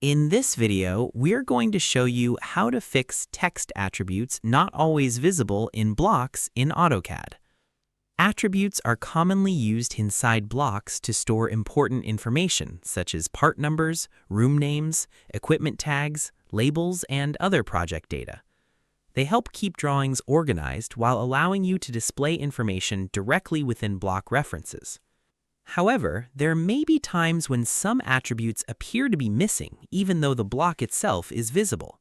In this video, we're going to show you how to fix text attributes not always visible in blocks in AutoCAD. Attributes are commonly used inside blocks to store important information such as part numbers, room names, equipment tags, labels, and other project data. They help keep drawings organized while allowing you to display information directly within block references. However, there may be times when some attributes appear to be missing even though the block itself is visible.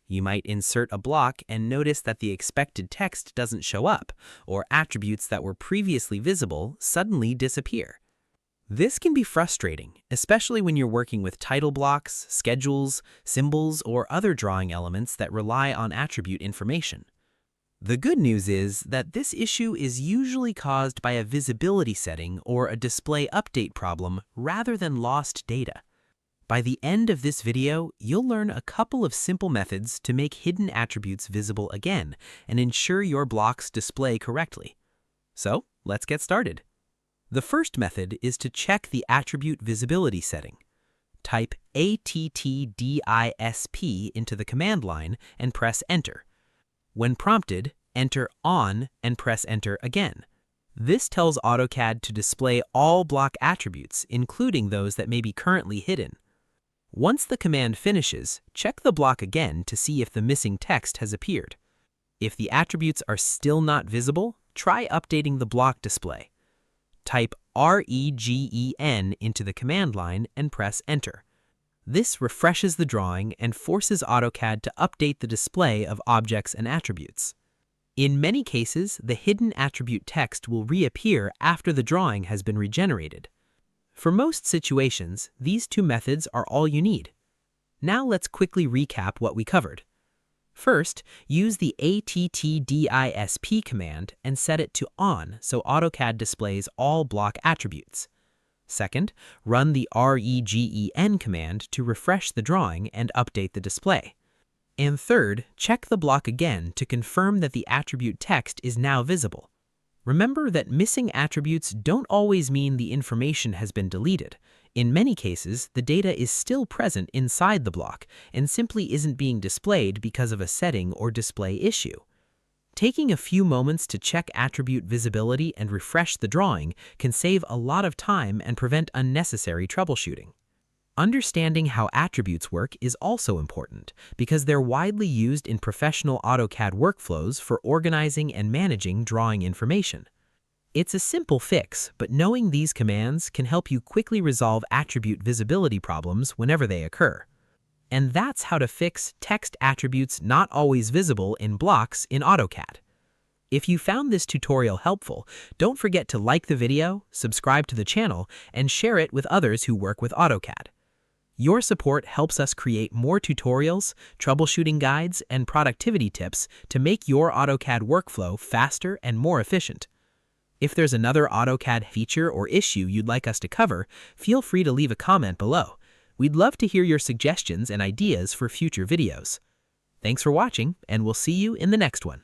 You might insert a block and notice that the expected text doesn't show up, or attributes that were previously visible suddenly disappear. This can be frustrating, especially when you're working with title blocks, schedules, symbols, or other drawing elements that rely on attribute information. The good news is that this issue is usually caused by a visibility setting or a display update problem rather than lost data. By the end of this video, you'll learn a couple of simple methods to make hidden attributes visible again and ensure your blocks display correctly. So, let's get started. The first method is to check the attribute visibility setting. Type ATTDISP into the command line and press Enter. When prompted, enter ON and press Enter again. This tells AutoCAD to display all block attributes, including those that may be currently hidden. Once the command finishes, check the block again to see if the missing text has appeared. If the attributes are still not visible, try updating the block display. Type REGEN into the command line and press Enter. This refreshes the drawing and forces AutoCAD to update the display of objects and attributes. In many cases, the hidden attribute text will reappear after the drawing has been regenerated. For most situations, these two methods are all you need. Now let's quickly recap what we covered. First, use the ATTDISP command and set it to ON so AutoCAD displays all block attributes. Second, run the REGEN command to refresh the drawing and update the display. And third, check the block again to confirm that the attribute text is now visible. Remember that missing attributes don't always mean the information has been deleted. In many cases, the data is still present inside the block and simply isn't being displayed because of a setting or display issue. Taking a few moments to check attribute visibility and refresh the drawing can save a lot of time and prevent unnecessary troubleshooting. Understanding how attributes work is also important because they're widely used in professional AutoCAD workflows for organizing and managing drawing information. It's a simple fix, but knowing these commands can help you quickly resolve attribute visibility problems whenever they occur. And that's how to fix text attributes not always visible in blocks in AutoCAD. If you found this tutorial helpful, don't forget to like the video, subscribe to the channel, and share it with others who work with AutoCAD. Your support helps us create more tutorials, troubleshooting guides, and productivity tips to make your AutoCAD workflow faster and more efficient. If there's another AutoCAD feature or issue you'd like us to cover, feel free to leave a comment below. We'd love to hear your suggestions and ideas for future videos. Thanks for watching, and we'll see you in the next one.